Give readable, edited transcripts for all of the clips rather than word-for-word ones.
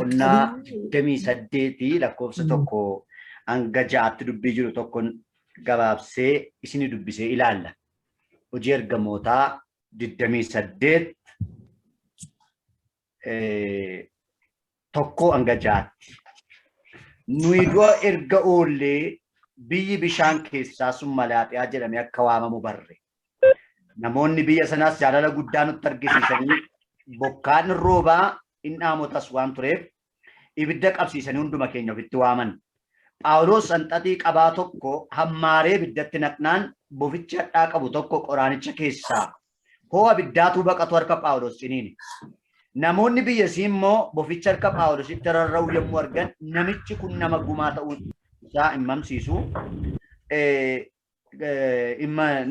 boqonnaa 28 lakkoofsa tokko hanga 6tti dubbii jiru tokkon gabaabsee isinii dubbisee ilaalla. Hojii ergamootaa 28 tokko hanga 6tti. Nuyi du'a erga oollee biyyi bishaan keessaa sun Malaaxiyaa jedhamee akka waamamu barre. Namoonni biyya sanaas jaalala guddaa nutti argisiisanii bokkaan roobaa indhaamotas waan tureef ibidda qabsiisanii hunduma keenya ofitti waaman. Phaawulos hanxaxii qabaa tokko hammaaree ibiddatti naqnaan boficha hadhaa qabu tokko qoraanicha keessaa ho'a ibiddaatu baqatu harka Phaawulos ciniini. Namoonni biyyasii immoo boficha harka Phaawulositti rarra'u yommuu argan namichi kun nama gumaa ta'uu isaa himamsiisu.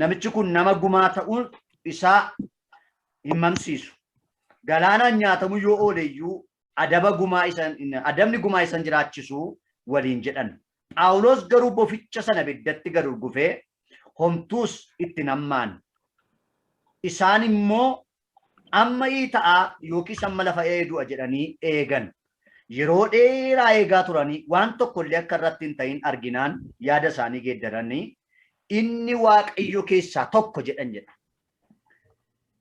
Namichi kun nama gumaa ta'uu isaa himamsiisu. Galaanaan nyaatamu yoo ooleyyuu adabni gumaa isan jiraachisu waliin jedhan. Phaawulos garuu boficha sana ibiddatti gad urgufee homtuus itti nammaan. Isaan immoo amma ta'aa yookiis amma lafa du'a jedhanii eegan. Yeroo dheeraa eegaa turanii waan tokkollee akka irratti hin ta'in arginaan yaada isaanii geeddaranii inni Waaqayyo keessaa tokko jedhan jedha.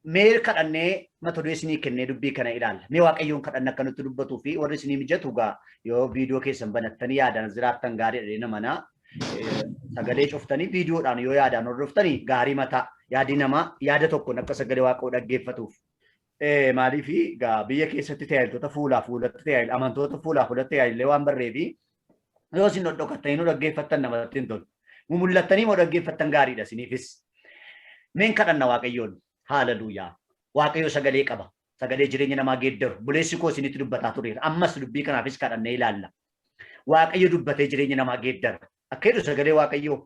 Mee kadhannee mata duree isinii kennee dubbii kana ilaalla. Mee Waaqayyoon kadhanna akka nutti dubbatuu fi warri isinii mijatu gaa yoo viidiyoo keessan banattanii yaadaan jiraattan gaariidha nama naa. Sagalee cuftanii viidiyoodhaan yoo yaadaan hordoftanii gaarii mataa yaadi namaa yaada tokkoon akka sagalee Waaqayyoo dhaggeeffatuuf. Maaliif gaa biyya keessatti tajaajiltoota fuulaa fuulatti tajaajilu amantoota fuulaa fuulatti tajaajilee waan barreefi yoo isin dhokkattanii nu dhaggeeffattan namatti hin tolu. Mul'attanii moo dhaggeeffattan gaariidha isiniifis. Meen kadhanna Waaqayyoon. Hallelujah. Waaqayyo sagalee qaba. Sagalee jireenya namaa geeddaru. Buleessi koo isinitti dubbataa tureera. Ammas dubbii kanaafis kadhannee ilaalla. Waaqayyo dubbatee jireenya namaa geeddara. Akka jedhu sagalee Waaqayyoo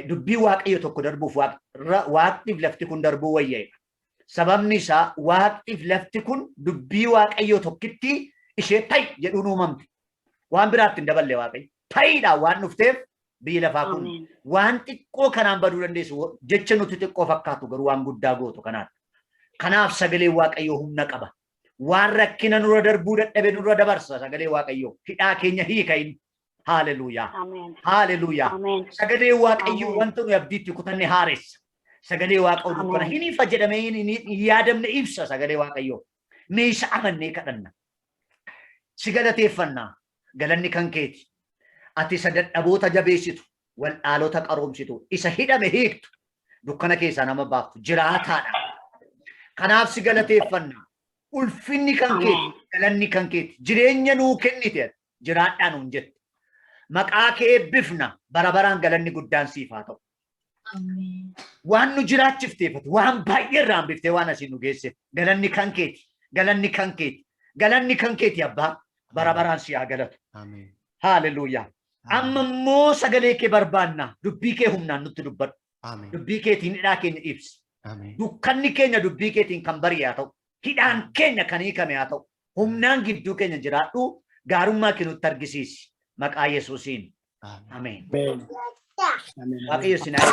dubbii Waaqayyo tokko darbuuf waaqtiif lafti kun darbuu wayyaa'edha. Sababni isaa waaqtiif lafti kun dubbii Waaqayyoo tokkitti ishee ta'i jedhuun uumamte. Waan biraatti hin daballe Waaqayyo. Ta'iidhaan waan dhufteef biyyi lafaa kun waan xiqqoo kanaan baduu dandeessu jecha nuti xiqqoo fakkaatu garuu waan guddaa gootu kanaadha. Kanaaf sagalee Waaqayyoo humna qaba. Waan rakkina nurra darbuu dadhabe nurra dabarsa sagalee Waaqayyoo. Hidhaa keenya hiika inni. Hallelujah. Hallelujah. Sagalee Waaqayyoo wanta nuyi abdiitti kutanne haaressa. Sagalee Waaqayyoo dukkana hin ifa jedhamee hin yaadamne ibsa sagalee Waaqayyoo. Mee isa amannee kadhanna. Si galateeffannaa galanni kan keeti. Ati isa dadhaboota jabeessitu, waldhaalota qaroomsitu, isa hidhame hiiktu, dukkana keessaa nama baaftu, jiraataadha. Kanaaf si galateeffannaa. Ulfinni kan keeti, galanni kan keeti, jireenya nuu kennite, jiraadhaa nuun jette. Maqaa kee eebbifna, bara baraan galanni guddaan siif haa ta'u. Waan nu jiraachifteeffatu, waan baay'ee irraa hambiftee waan asiin nu geesse, galanni kan keeti, galanni kan keeti, galanni kan keeti abbaa, bara baraan si haa galatu. Hallelujah. Amma immoo sagalee kee barbaanna dubbii kee humnaan nutti dubbadhu. Dubbii keetiin hidhaa keenya ibsi. Dukkanni keenya dubbii keetiin kan bari'e haa ta'u. Hidhaan keenya kan hiikame haa ta'u. Humnaan gidduu keenya jiraadhu gaarummaa kee nutti argisiisi. Maqaa Yesuusiin. Ameen. Waaqayyo sinaa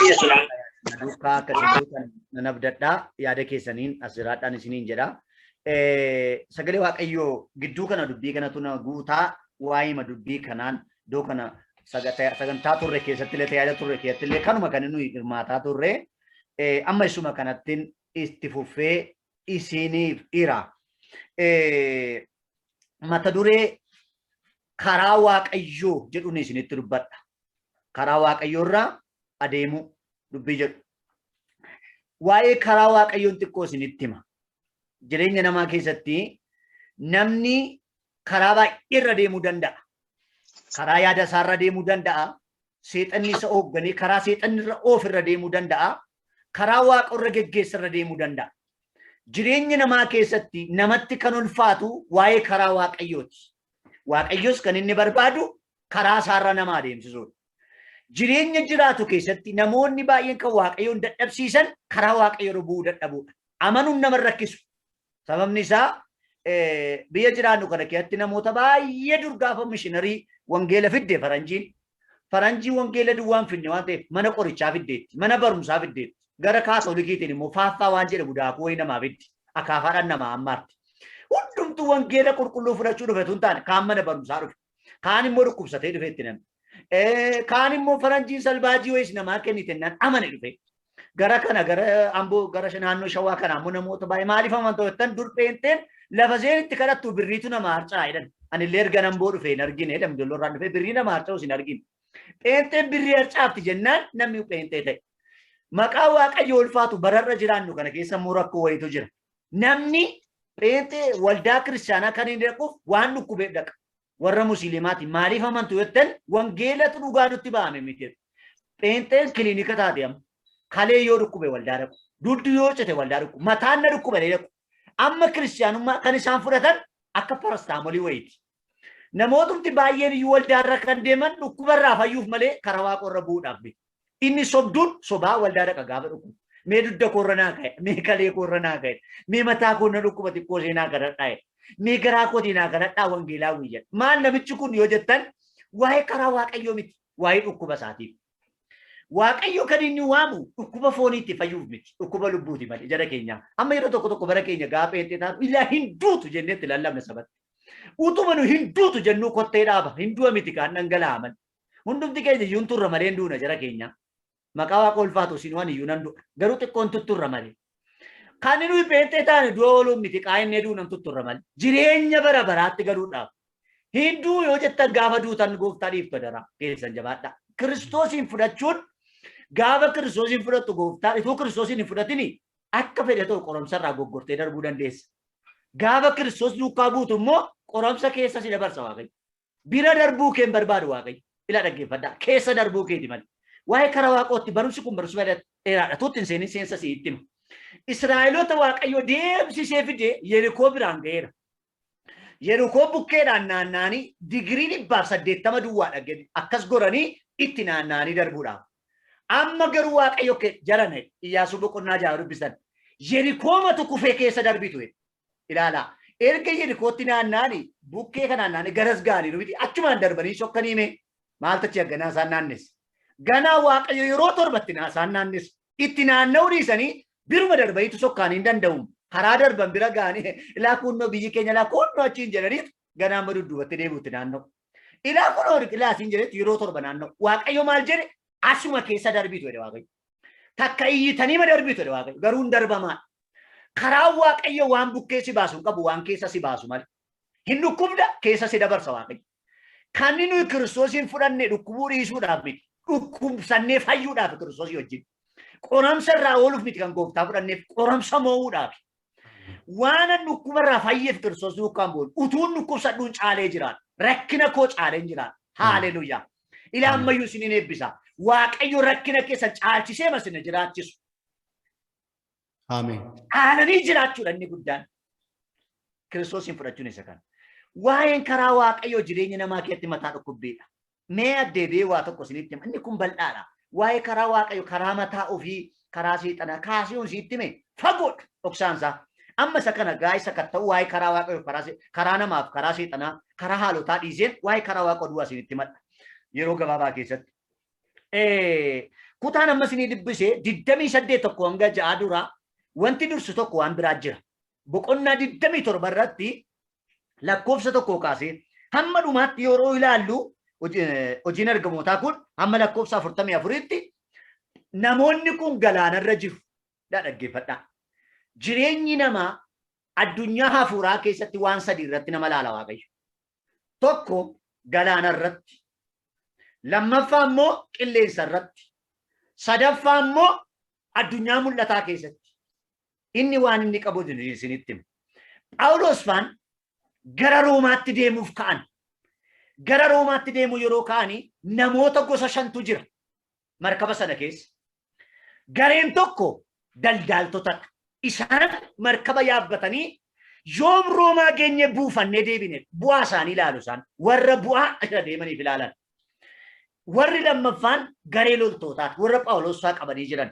duukaa akkasiin nan abdadhaa yaada keessaniin as jiraadhaan isiniin jedha. Sagalee Waaqayyoo gidduu kana dubbii kanatu na guutaa waa'ima dubbii kanaan iddoo kana sagantaa turre keessatti illee tajaajila turre keessatti illee kanuma kan nuyi hirmaataa turre amma isuma kanattiin itti fufee isiniif dhira. Mata duree karaa Waaqayyoo jedhuun isinitti dubbadha. Karaa Waaqayyoo irraa adeemuu dubbii jedhu. Waa'ee karaa Waaqayyoon xiqqoo isinitti hima. Jireenya namaa keessatti namni karaa baay'ee irra deemuu danda'a. Karaa yaada isaa irra deemuu danda'a. Seexanni isa hoogganee karaa seexanni irra oof irra deemuu danda'a. Karaa Waaqa irra geggeessa irra deemuu danda'a. Jireenya namaa keessatti namatti kan ulfaatu waa'ee karaa Waaqayyooti. Waaqayyos kan inni barbaadu karaa isaarra nama adeemsisuudha. Jireenya jiraatu keessatti namoonni baay'een kan Waaqayyoon dadhabsiisan karaa Waaqayyoo bu'uu dadhabuudha. Amanuun nama rakkisu. Sababni isaa biyya jiraannu kana keessatti namoota baay'ee dur gaafa mishinarii wangeela fidde faranjii wangeela duwwaan finne waan ta'eef mana qorichaa fiddeetti, mana barumsaa fiddeetti. Gara kaatolikiitiin immoo faaffaa waan jedhamu daakuu wayii namaa fiddi. Akaafaadhaan namaa ammaarti. hundumtu wangeela qulqulluu fudhachuu dhufe tun taane kaan mana barumsaa dhufe kaan immoo dhukkubsatee dhufe itti namni kaan immoo faranjiin salbaajii wayis namaa kennite nan amane dhufe gara kana gara amboo gara naannoo shawaa kana ammoo namoota baay'ee maaliif amantoottan dur pheenteen lafa seenitti kadhattu birriitu nama harcaa jedhan anillee erga namboo dhufe hin argine damdolloorraan dhufe birrii nama harca'u hin argine pheenteen birrii harcaafti jennaan namni pheenxee ta'e maqaa waaqayyo ulfaatu bararra jiraannu kana keessa immoo rakkoo wayitu jira namni pheenxee waldaa kiristaanaa kan hin dhaquuf waan dhukkubeef dhaqa warra musliimaati maaliif amantu jettan wangeelatu dhugaa nutti ba'ame miti pheenxeen kiliinika taate amma kalee yoo dhukkube waldaa dhaqu duddu yoo cite waldaa dhaqu mataan na dhukkube dhaqu amma kiristaanummaa kan isaan fudhatan akka parastaamoolii wayiiti namootumti baay'een iyyuu waldaarra kan deeman dhukkubarraa fayyuuf malee karaa waaqorra bu'uudhaaf inni sobduun sobaa waldaa dhaqa gaafa dhukkubu mee dudda koorranaa ka'e mee kalee koorranaa ka'e mee mataa koonna dhukkuba xiqqoo seenaa kadhadhaa mee garaa kootiinaa kadhadhaa wangeelaa wiyyan maal namichi kun yoo jettan waa'ee karaa waaqayyoo miti waa'ee dhukkuba isaatiif waaqayyo kan inni waamu dhukkuba fooniitti fayyuuf miti dhukkuba lubbuuti malee jara keenya amma yeroo tokko tokko bara keenya gaafa pheenxee taatu ilaa hin duutu jenneetti lallabna sabatti utuma nu hin duutu jennuu kottee dhaaba hin du'a miti kaan dhangala'aman hundumti keenya iyyuun turra malee hin duuna jara keenya maqaa waaqa ulfaatu isin waan iyyuu nan du'a garuu xiqqoon tutturra malee kan nuyi pheenxee taane du'a ooluun miti qaa'innee duunan tutturra malee jireenya bara baraatti galuudhaaf hin du'u yoo jettan gaafa duutan gooftaa dhiiftu daraa keessan jabaadha kiristoosiin fudhachuun gaafa kiristoosiin fudhattu gooftaa itoo kiristoosiin hin fudhatini akka fedhe ta'u qoromsarraa goggortee darbuu dandeessa gaafa kiristoos duukaa buutu immoo qoromsa keessa si dabarsa waaqayyo bira darbuu kee hin barbaadu waaqayyo ila dhaggeeffadhaa keessa darbuu keeti malee waa'ee karaa waaqootti barumsi kun barumsa dheeraadha tuutti hin seenin seensa si ittima Israa'eloota waaqayyo deemsisee fidee Yerikoo biraan ga'eera Yerikoo bukkeedhaan naanna'anii digirii 180 duwwaadha gadi akkas goranii itti naanna'anii darbuudhaaf amma garuu waaqayyo jarane Iyyaasuu boqonnaa 6 dubbisan Yerikoomatu kufee keessa darbitu ilaalaa erga Yerikootti naanna'anii bukkee kanaan naanna'anii garas ga'anii nuti achumaan darbanii sokkanii mee maal tachi ganaa isaan naannes ganaa waaqayyo yeroo torbatti isaan naannes itti naanna'uu dhiisanii biruma darbaniitu sokkaan hin danda'u karaa darban bira ga'anii ilaa kunnoo biyyi keenya ilaa kunnoo achiin jedhaniitu ganaa amma dudduubatti deebi'utti naanna'u ilaa kunnoo ilaa asiin jedhetti yeroo torba naanna'u waaqayyo maal jedhe asuma keessa darbitu jedhe waaqayyo takka iyyitanii ma darbitu jedhe waaqayyo garuu hin darbamaa karaa waaqayyo waan bukkee si baasu qabu waan keessa si baasu malee hin dhukkubda keessa si dabarsa waaqayyo kan nuyi kiristoosiin fudhanne dhukkubuu dhiisuudhaaf miti dhukkubsannee fayyuudhaaf kiristoosii wajjin qoramsa irraa ooluuf miti kan gooftaa fudhanneef qoramsa moo'uudhaaf waan dhukkubarraa fayyeef kiristoos duukaan boonu utuun dhukkubsadhuun caalee jiraata rakkina koo caalee jiraata haaleluyyaa ilaa ammayyuu isiniin eebbisa waaqayyo rakkina keessa caalchisee masina jiraachisu Ameen. Aananii jiraachuudha inni guddaan kiristoosiin fudhachuun isa kana waa'een karaa waaqayyo jireenya namaa keessatti mataa dhukkubbeedha mee addeebi'ee waa tokko isinitti hima inni kun bal'aadha waa'ee karaa waaqayyo karaa mataa ofii karaa seexanaa kaasiyoon sitti hime fagoodha dhoksaansaa amma isa kana gaa'isa kan ta'u waa'ee karaa waaqayyo karaa namaaf karaa seexanaa karaa haalotaa dhiiseen waa'ee karaa waaqayyo duwwaa isinitti madha yeroo gabaabaa keessatti kutaan amma isinii dubbisee 28 tokko hanga 6 duraa wanti dursu tokko waan biraa jira boqonnaa 27 irratti lakkoofsa tokko kaasee hamma dhumaatti yeroo ilaallu hojiin ergamootaa kun hamma lakkoofsa 44tti namoonni kun galaanarra jiru dhaggeeffadhaa jireenyi namaa addunyaa hafuuraa keessatti waan sadii irratti nama laala waaqayyo tokko galaanarratti lammaffaa immoo qilleensa irratti sadaffaa immoo addunyaa mul'ataa keessatti inni waan inni qabu isinitti hima Phaawulos faan gara Roomaatti deemuuf ka'an gara Roomaatti deemu yeroo ka'anii namoota gosa 5tu jira markaba sana keessa gareen tokko daldaaltotadha isaan markaba yaabbatanii yoom Roomaa geenye buufannee deebine bu'aa isaanii ilaalu isaan warra bu'aa irra deemaniif ilaalan warri lammaffaan garee loltootaati warra Phaawulos faa qabanii jiran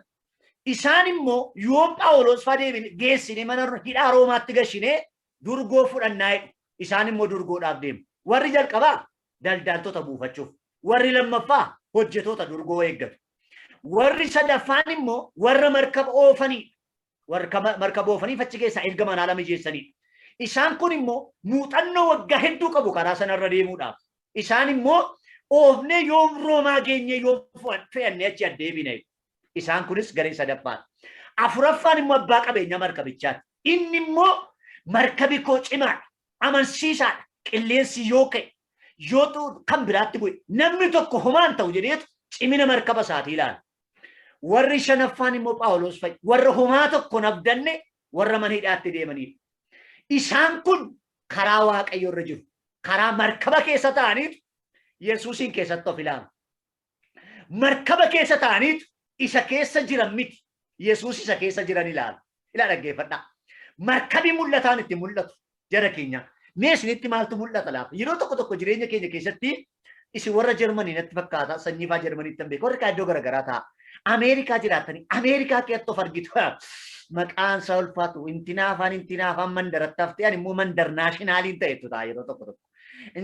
isaan immoo yoom Phaawulos faa deebine geessine mana hidhaa Roomaatti gashinee durgoo fudhannaa isaan immoo durgoodhaaf deemu warri jalqabaa daldaaltota buufachuuf warri lammaffaa hojjetoota durgoo eeggatu warri sadaffaan immoo warra markaba oofanii warra markaba oofanii fachi keessaa erga manaa lama mijeessanii Isaan kun immoo muuxannoo waggaa hedduu qabu karaa sanarra deemuudhaaf. Isaan immoo oofnee yoom Roomaa geenye yoom fe'annee achi addeebine. Isaan kunis garee sadaffaadha. Afuraffaan immoo abbaa qabeenya markabichaati. Inni immoo markabi koo cimaadha, amansiisaadha. Qilleensi yoo ka'e yoo kan biraatti bu'e namni tokko homaan ta'u jedheetu cimina markaba isaatii ilaala. Warri shanaffaan immoo Phaawulos fa'i. Warra homaa tokko nabdanne warra mana hidhaatti deemanidha. Isaan kun karaa Waaqayyo irra jiru. Karaa markaba keessa ta'aniitu Yesuusin keessatti of ilaala. Markaba keessa ta'aniitu isa keessa jiran miti. Yesuus isa keessa jiran ilaala. Ilaa dhaggeeffadhaa. Markabi mul'ataan itti mul'atu jara keenya. Mee isinitti maaltu mul'ata laata? Yeroo tokko tokko jireenya keenya keessatti isin warra Jarmanii natti fakkaata. Sanyiifaa Jarmaniitti hin beeku. Warri iddoo garaagaraa ta'a. Ameerikaa jiraatanii Ameerikaa keessatti of argitu. Maqaan isaa ulfaatu intinaafaan mandaratti haftee immoo mandar naashinaaliin ta'etu ta'a yeroo tokko tokko.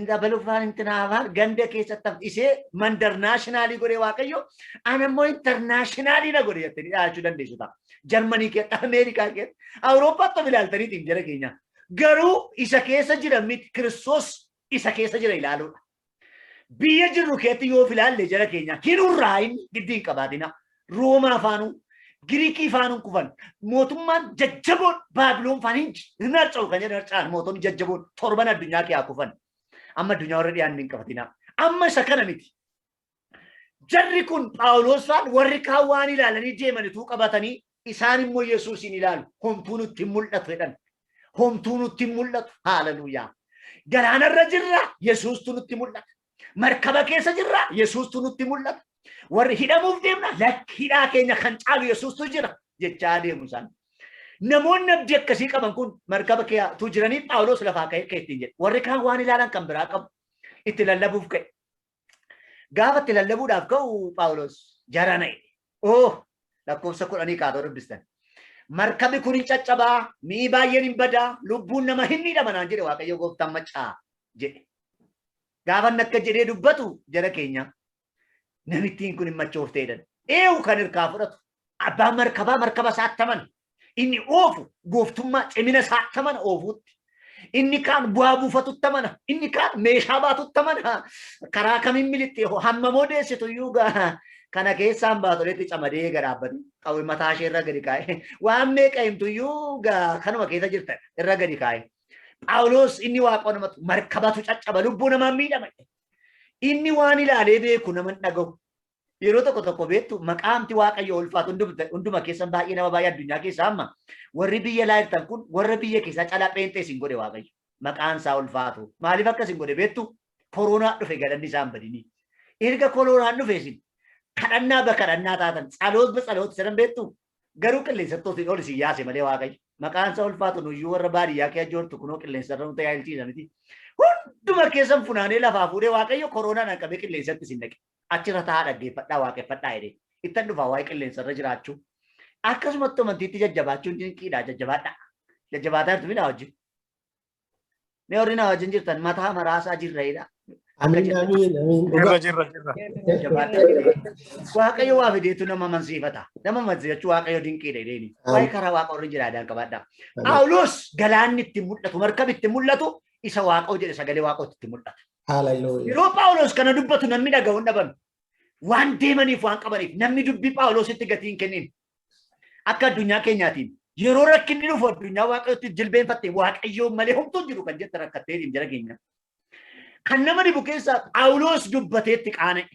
Dabalufaan intinaafaan ganda keessatti isee mandar naashinaalii godhee Waaqayyo ana immoo intarnaashinaalii na godhe jettanii dhaachuu dandeessu ta'a. Jarmanii keessatti Ameerikaa keessatti Awurooppaatti of ilaaltaniitiin jara keenya. Garuu isa keessa jiran miti Kiristoos isa keessa jira ilaaluudha. Biyya jirru keessatti yoo ilaalle jara keenya hinurraa inni giddiin qabaatina. Roomaa afaanuu Giriikii faanuun kufan mootummaan jajjaboon Baabiloon faan hin harca'u kan jedhan harca'an mootonni jajjaboon torban addunyaa keessaa kufan. Amma addunyaa warra dhiyaanni hin qabatina. Amma isa kana miti. Jarri kun Phaawulos faan warri kaan waan ilaalanii deemanituu qabatanii isaan immoo Yesuusin ilaalu. Homtuu nutti hin mul'atu jedhan. Homtuu nutti hin mul'atu. Haaleluyyaa. Galaanarra jirra Yesuustu nutti mul'ata. Markaba keessa jirra Yesuustu nutti mul'ata. Warri hidhamuuf deemna lakki hidhaa keenya kan caalu Yesuustu jira jechaa deemu isaan. Namoonni abdii akkasii qaban kun markaba keessatti jiranii Phaawulos lafaa ka'ee ittiin jedhe. Warri kaan waan ilaalan kan biraa qabu itti lallabuuf ka'e. Gaafa itti lallabuudhaaf ka'u Phaawulos jara na'e. Lakkoofsa 10 kaatoo dubbistan. Markabi kun hin caccabaa, mi'i baay'een hin badaa, lubbuun nama hin miidhamanaan jedhe Waaqayyo gooftaan maccaa jedhe. Gaafa akka jedhee dubbatu jara keenya. Namittiin kun hin machoofteedhan. Eewu kan hirkaa fudhatu. Abbaan markaba saattaman. Inni oofu gooftummaa cimina saattaman oofuutti. Inni kaan bu'aa buufatutti amana. Inni kaan meeshaa baatutti amana. Karaa kamiin militti hammamoo deessitu iyyuu kana keessaan baatoleetti camadee gadhaabbatu. Qawwe mataa ishee irra gadi kaa'e. Waan meeqa himtu iyyuu kanuma keessa jirtan irra gadi kaa'e. Phaawulos inni Waaqoo namatu markabatu caccaba lubbuu namaa miidhama. Inni waan ilaalee beeku nama hin dhaga'u. Yeroo tokko tokko beektu maqaamti Waaqayyo ulfaatu hunduma keessan baay'ee nama baay'ee addunyaa keessaa amma warri biyya laayirtan kun warra biyya keessaa calaa pheenxee isin godhe Waaqayyo. Maqaan isaa ulfaatu. Maaliif akkas hin godhe beektu? Koronaa dhufe galanni isaan badini. Erga koronaan dhufe isin kadhannaa bakadhannaa taatan tsaloot sadan beektu garuu qilleensattooti ol isin yaase malee Waaqayyo. Maqaan isaa ulfaatu nuyyuu warra baadiyyaa keessa jirtu kunoo qilleensarra nu tajaajilchiisaniti. Hunduma keessan funaanee lafaa fuudhee Waaqayyo koronaan qabee qilleensatti isin naqe. Achirra taa'aa dhaggeeffadhaa waaqeffadhaa jedhee ittan dhufaa waa'ee qilleensarra jiraachuu. Akkasumatti amantiitti jajjabaachuun dinqiidha jajjabaadhaa. Jajjabaataa jirtu minaa wajjin. Mee warri naa wajjin jirtan mataa maraasaa jirreedha. Waaqayyo waa fideetu nama amansiifata. Nama amansiifachuu Waaqayyo dinqiidha jedheeni. Waa'ee karaa Waaqa warri jiraadhaan qabaadhaa. Phaawulos galaanni itti mul'atu markabi itti mul'atu isa Waaqoo jedhe sagalee Waaqootti itti mul'ata. Yeroo Phaawulos kana dubbatu namni dhaga'u hin dhaban. Waan deemaniif waan qabaniif namni dubbii Phaawulositti gatii hin kennin. Akka addunyaa keenyaatiin yeroo rakkinni dhufu addunyaa Waaqayyootti jilbeenfattee Waaqayyoon malee homtuu jiru kan jette rakkatteetiin jara keenya. Kan nama dhibu keessaa Phaawulos dubbateetti qaana'e.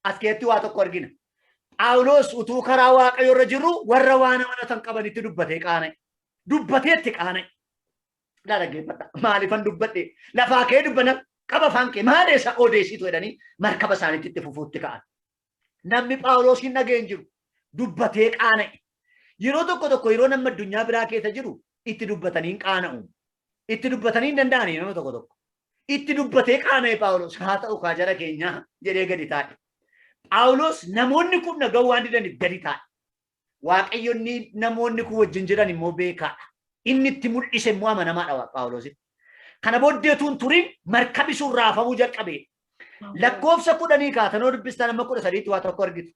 As keessatti waa tokko argina. Phaawulos utuu karaa Waaqayyoo irra jiru warra waan amanatan qabanitti dubbatee qaana'e. Dubbateetti qaana'e. Dhaggeeffadha. Maaliifan dubbadhe? Lafaa kee dubbana qaba afaan kee maal isa odeessitu jedhanii markaba isaaniitti itti fufuutti ka'an. Namni Phaawulos hin dhageen jiru dubbatee qaana'e. Yeroo tokko tokko yeroo nama addunyaa biraa keessa jiru itti dubbatanii hin qaana'u. Itti dubbatanii hin danda'anii nama tokko tokko. Itti dubbatee qaana'e Phaawulos haa ta'u kaa jara keenyaa jedhee gadi taa'e. Phaawulos namoonni kun dhaga'uu waan didaniif gadi taa'e. Waaqayyoonni namoonni kun wajjin jiran immoo beekaadha. Inni itti mul'ise immoo amanamaadha Phaawulositti. Kana booddeetuun turin markabi sun raafamuu jalqabe. Lakkoofsa 10 kaatanoo dubbistaan amma 13 waa tokko argitu.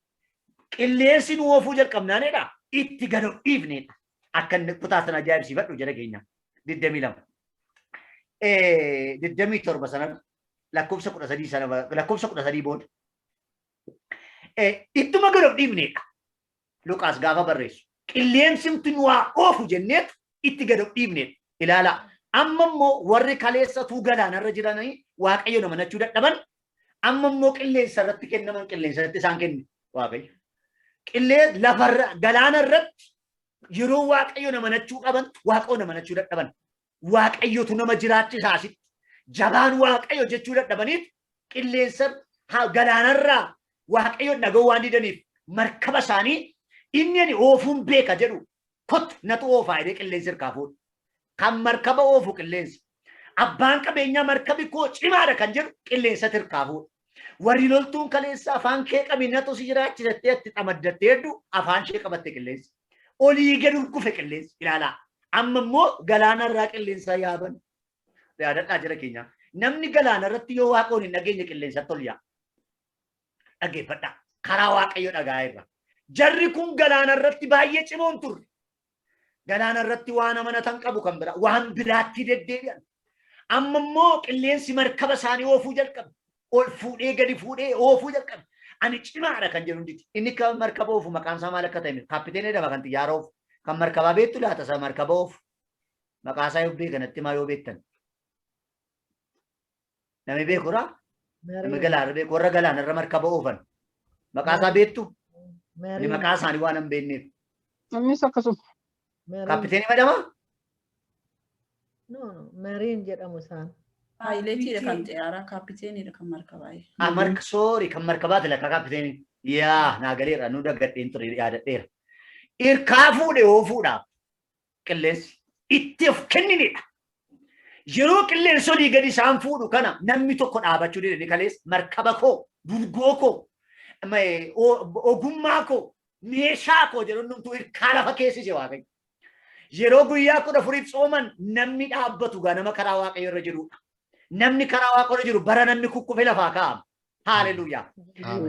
Qilleensi nu oofuu jalqabnaanedha. Itti gad dhiifnedha. Akka inni kutaa sana ajaa'ibsiifadhu jara keenya. 22. Diddamii torba sana lakkoofsa 13 sana lakkoofsa 13 booda. Ittuma gad of dhiibneedha. Luqaas gaafa barreessu. Qilleensimti nu waa oofu jenneetu itti gad of dhiibneedha. Ilaala. Amma immoo warri kaleessatuu galaanarra jiranii Waaqayyo nama nachuu dadhaban amma immoo qilleensa irratti kennaman qilleensa irratti isaan kenne Waaqayyo. Qilleensa lafarra galaana irratti yeroo Waaqayyo nama nachuu qaban Waaqayyo nama nachuu dadhaban. Waaqayyotu nama jiraachisaa asitti jabaan Waaqayyo jechuu dadhabaniif qilleensa galaanarraa Waaqayyo dhaga'uu waan didaniif markaba isaanii inni ani oofuun beeka jedhu kottu natu oofaa jedhee qilleensa hirkaa fuudha. Kan markaba oofu qilleensa. Abbaan qabeenyaa markabi koo cimaadha kan jedhu qilleensa hirkaa fuudha. Warri loltuun kaleessa afaan kee qabinatu si jiraachisattee itti xamaddattee hedduu afaan ishee qabatte qilleensa. Olii gad urgufe qilleensa ilaalaa. Amma immoo galaanarraa qilleensa yaaban. Yaadadhaa jira keenya. Namni galaanarratti yoo Waaqoon hin dhageenye qilleensa tolyaa. Dhaggeeffadhaa. Karaa Waaqayyo dhagaa irra. Jarri kun galaanarratti baay'ee cimoon turre. Galaanarratti waan amanatan qabu kan bira waan biraatti deddeebi'an. Amma immoo qilleensi markaba isaanii oofuu jalqabe. Ol fuudhee gadi fuudhee oofuu jalqabe. Ani cimaadha kan jedhu hundi. Inni kan markaba oofu maqaan isaa maal akka ta'e kaapiteenii daba kan xiyyaara oofu. Kan markabaa beektu laata isa markaba oofu. Maqaa isaa yoo beekanatti maa yoo beektan. Namni beekuraa? Namni galaana beeku warra galaanarra markaba oofan. Maqaa isaa beektu? Inni maqaa isaanii waan hin beekneef. Namnis akkasuma. Kaapiteenii madama? Mariin jedhamu isaan. Paayileetiidha kan xiyyaaraa kaapiteeniidha kan markabaa. Soori kan markabaati lakka kaapiteenii. Yaa naagaleera nu daggadheen ture yaadadheera. Irkaa fuudhee oofuudhaaf qilleensi itti of kenninidha. Yeroo qilleensi olii gadi isaan fuudhu kana namni tokko dhaabachuu didanii kaleessa markaba koo, durgoo koo, ogummaa koo, meeshaa koo jedhu numtuu irkaa lafa keessise Waaqayyo. Yeroo guyyaa 14 sooman namni dhaabbatu gaa nama karaa Waaqayyo irra jirudha. Namni karaa Waaqayyo irra jiru bara namni kukkufe lafaa kaa'ama. Hallelujah.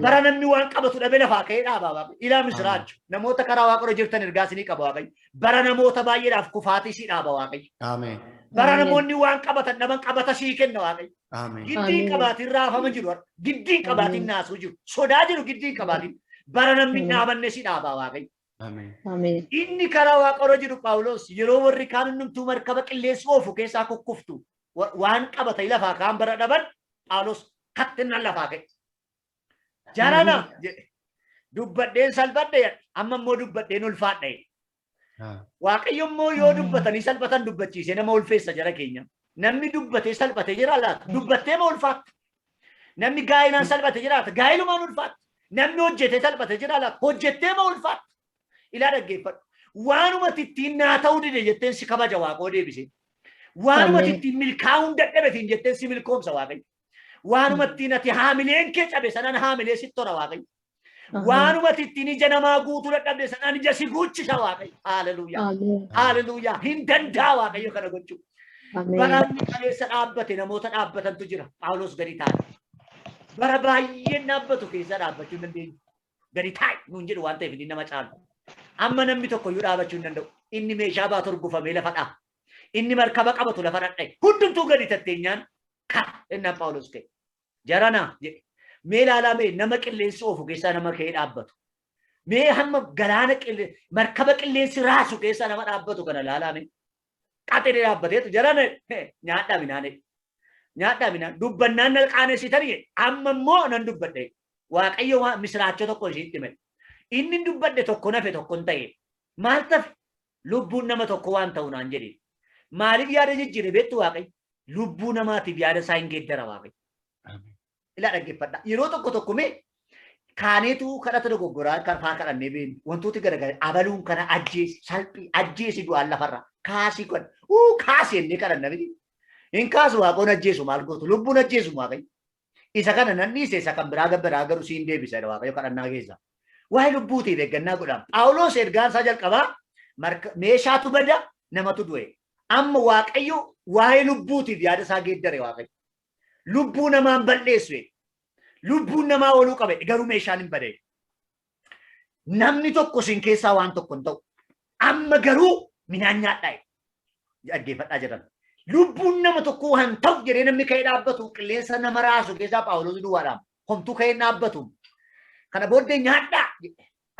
Bara namni waan qabatu dhabe lafaa ka'ee dhaabaa Waaqayyo. Ilaa misiraachu. Namoota karaa Waaqayyo irra jirtan ergaasanii qaba Waaqayyo. Bara namoota baay'eedhaaf kufaatii si dhaaba Waaqayyo. Ameen. Bara namoonni waan qabatan dhaban qabata sii kenna Waaqayyo. Ameen. Giddiin qabaatiin raafama jiru. Giddiin qabaatiin naasuu jiru. Sodaa jiru giddiin qabaatiin. Bara namni dhaabanne si dhaaba Waaqayyo. Ameen. Inni karaa Waaqayyo jiru Phaawulos yeroo warri kaan hundumtuu markaba qilleensa oofu keessaa kukkuftu waan qabata lafaa kaan bara dhaban Phaawulos kattinnan lafaa ka'e. Jarana dubbadheen salphadhe amma immoo dubbadheen ulfaadhe. Waaqayyo immoo yoo dubbatanii salphatan dubbachiise nama ulfeessa jara keenya. Namni dubbatee salphate jira laata? Dubbattee ma ulfaatta? Namni gaa'inaan salphate jiraata? Gaa'ilumaan ulfaatta? Namni hojjetee salphate jira laata? Hojjettee ma ulfaatta? Ilaa dhaggeeffadhu. Waanuma ittiin naa ta'uu dide jetteen si kabaja Waaqoo deebise. Waanuma ittiin milkaa'uun dadhabetiin jetteen si milkoomsa Waaqayyo. Waanuma ittiin ati haamileen kee cabe sanaan haamilee si tora Waaqayyo. Waanuma ittiin ija namaa guutuu dadhabde sanaan ija si guuchisa Waaqayyo. Haaleluyyaa. Haaleluyyaa. Hin danda'a Waaqayyo kana gochuu. Baraanni kaleessa dhaabbate namoota dhaabbatantu jira. Phaawulos gadi taa'e. Bara baay'een dhaabbatu keessa dhaabbachuu hin dandeenyu. Gadi taa'e nuun jedhu waan ta'eef inni nama caalu. Amma namni tokko iyyuu dhaabachuu hin danda'u. Inni meeshaa baatu urgufamee lafa dha'a. Inni markaba qabatu lafa dhadha'e. Hundumtuu gadi tatteenyaan kaa innaan Phaawulos ka'e. Jarana jedhe. Mee ilaalaa mee nama qilleensi oofu keessaa nama ka'ee dhaabbatu. Mee hamma galaana markaba qilleensi raasu keessaa nama dhaabbatu kana ilaalaa mee. Qaxiree dhaabbateetu jarana nyaadhaa minaane. Nyaadhaa minaan dubbannaan nalqaaneessitanii amma immoo nan dubbadhe. Waaqayyo misiraachoo tokko ishiitti hime. Inni dubbadhe tokko nafe tokko hin ta'e. Maal tafe lubbuun nama tokko waan ta'u naan jedhe. Maaliif yaada jijjiire beektu Waaqayyo? Lubbuu namaatiif yaada isaa hin geeddara Waaqayyo. Ilaa dhaggeeffadha. Yeroo tokko tokko mee kaaneetu kadhata dogoggoraa kan faa kadhannee beeknu wantooti garagaraa abaluun kana ajjeesi salphii ajjeesi du'aan lafarraa kaasii kan kaasii ennee kadhanna miti. Hin kaasu Waaqoon ajjeesu maal gootu lubbuun ajjeesu Waaqayyo. Isa kana nan dhiise isa kan biraa gabbaraa garuu siin deebisa Waaqayyo kadhannaa keessa. Waa'ee lubbuutiif eeggannaa godhama. Phaawulos ergaan isaa jalqabaa meeshaatu bada namatu du'e. Amma Waaqayyo waa'ee lubbuutiif yaada isaa geeddare Waaqayyo. Lubbuu namaan balleessu. Lubbuun namaa ooluu qabe garuu meeshaan hin badee. Namni tokko sin keessaa waan tokko hin ta'u. Amma garuu minaan nyaadhaa. Dhaggeeffadhaa jedhan. lubbuun nama tokko han ta'u jedhee namni ka'ee dhaabbatu qilleensa nama raasu keessaa Phaawulos duwwaadhaan homtuu ka'ee dhaabbatu. Kana booddee nyaadhaa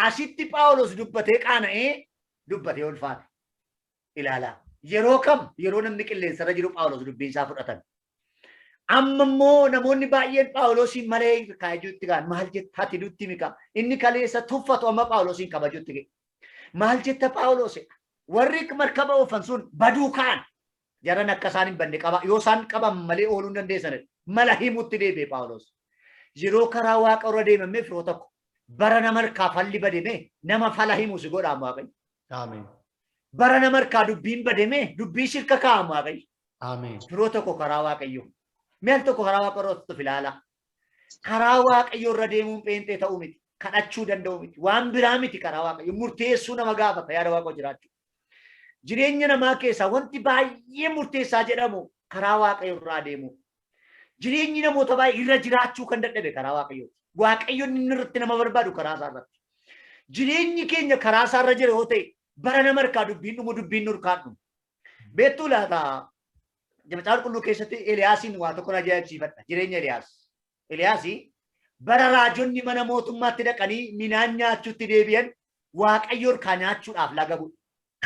asitti Phaawulos dubbatee qaana'ee dubbatee ulfaate. Ilaalaa yeroo kam yeroo namni qilleensarra jiru Phaawulos dubbiin isaa fudhatan. Amma immoo namoonni baay'een Phaawulosiin malee kaajuutti gaan maal jetta ati nutti mika inni kaleessa tuffatu amma Phaawulosiin kabajuutti ga'e. Maal jetta Phaawulos warri markaba oofan sun baduu kaan jaran akka isaan hin banne qaba yoo isaan qaban malee ooluu hin dandeessan mala himutti deebi'e Phaawulos. Yeroo karaa waaqa irra deemamee firoo tokko bara nama harkaa falli bademe nama fala himu si godhaa Waaqayyo. Ameen. Bara nama harkaa dubbiin bademe dubbii shirka kaa'amu Waaqayyo. Ameen. Firoo tokko karaa Waaqayyo. Meel tokko karaa waaqa irra tutu filaala. Karaa waaqayyo irra deemuun pheenxee ta'uu miti. Kadhachuu danda'u miti. Waan biraa miti karaa waaqayyo. Murteessuu nama gaafata yaada waaqa jiraachuu. Jireenya namaa keessaa wanti baay'ee murteessaa jedhamu karaa waaqayyo irraa deemu. Jireenyi namoota baay'ee irra jiraachuu kan dadhabe karaa waaqayyooti. Waaqayyoon inni irratti nama barbaadu karaa isaa irratti. Jireenyi keenya karaa isaa irra jira yoo ta'e bara nama harkaa dubbiin dhumu dubbiin nurkaan dhumu. Beektuu laataa Macaafa Qulqulluu keessatti Eliyaasiin waa tokko ajaa'ibsiifadha. Jireenya Eliyaas. Eliyaasii bara raajonni mana mootummaatti dhaqanii midhaan nyaachuutti deebi'an waaqayyo harkaa nyaachuudhaaf laga bu'e.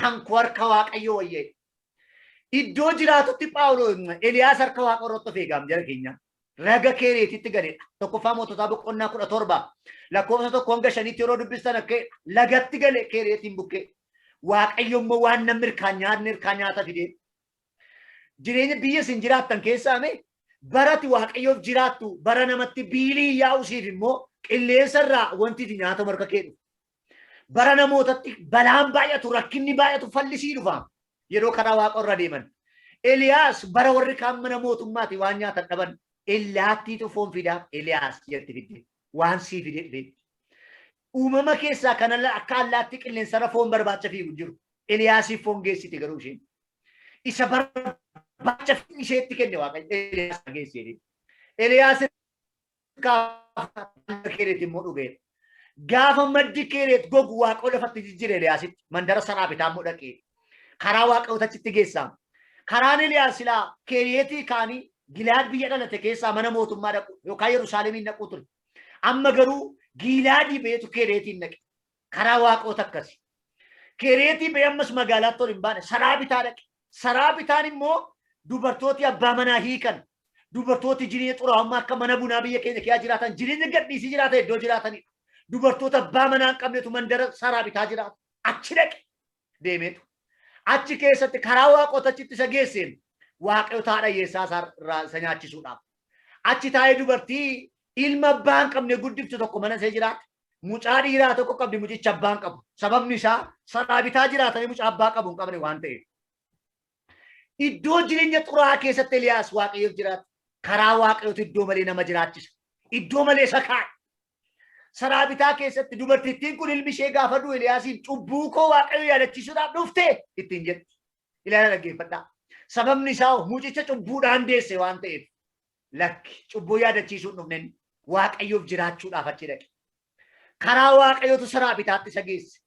Kan koo harka waaqayyo wayyee. Iddoo jiraatutti Phaawulos Eliyaas harka waaqa irratti of eegaam jara keenya. Raga Kereetitti galedha. Tokkoffaa moototaa boqonnaa 17 lakkoofsa 1-5 yeroo dubbistan akka lagatti gale Kereetiin bukkee. Waaqayyo immoo waan namni hirkaa nyaata fidee. Jireenya biyya isin jiraattan keessaa mee barati waaqayyoof jiraattu bara namatti biilii yaa'usiif immoo qilleensa irraa wanti nyaatamu harka kee dhufu. Bara namootatti balaan baay'atu rakkinni baay'atu fallisii dhufa yeroo karaa waaqa irra deeman. Eliyaas bara warri kaan mana mootummaati waan nyaatan dhaban allaattiitu foon fidaa Eliyaas jetti fidde waan sii fidee dhufe. Uumama keessaa kana akka allaattii qilleensarra foon barbaacha fiigu jiru. Eliyaasiif foon geessite garuu isheen. Isa bacha isheetti kenne waaqayyo Eliyaas geessee. Eliyaas Kereet immoo dhugee. Gaafa maddi Kereet gogu waaqa lafatti jijjiire Eliyaasitti mandara Saraabitaa immoo dhaqee. Karaa waaqootachitti geessaa. Karaan Eliyaas silaa Kereetii kaanii Gilaad biyya dhalate keessaa mana mootummaa dhaqu yookaan Yerusaalemiin dhaqu ture. Amma garuu Gilaadii beetu Kereetiin dhaqe. Karaa waaqoota akkasi. Kereetii bee ammas magaalaatti ol hin baane Saraabitaa dhaqe. Saraabitaan immoo dubartooti abbaa manaa hiikan. Dubartooti jireenya xuraa'ummaa akka mana bunaa biyya keenya keessaa jiraatan jireenya gadhiisii jiraatan iddoo jiraatanidha. Dubartoota abbaa manaa hin qabnetu mandara Saraabitaa jiraatu. Achi dhaqe deemeetu. Achi keessatti karaa waaqootachitti isa geesseen waaqayyoota haadha hiyyeessaa isa nyaachisuudhaaf. Achi taa'ee dubartii ilma abbaa hin qabne guddiftu tokko mana ishee jiraate. Mucaa dhiiraa tokko qabdi mucicha abbaa hin qabu. Sababni isaa Saraabitaa jiraatanii mucaa abbaa qabu hin qabne waan ta'eef. Iddoo jireenya xuraa'aa keessatti Eliyaas waaqayyoof jiraata. Karaa waaqayyootu iddoo malee nama jiraachisa. Iddoo malee sakaa. Saraabitaa keessatti dubartittiin kun ilmi ishee gaafa du'u Eliyaasiin cubbuu koo waaqayyo yaadachiisuudhaaf dhuftee ittiin jetti. Ilaala dhaggeeffadhaa. Sababni isaa mucicha cubbuudhaan deesse waan ta'eef lakki cubbuu yaadachiisuun dhufneen waaqayyoof jiraachuudhaaf achi dhaqe. Karaa waaqayyootu Saraabitaatti isa geesse.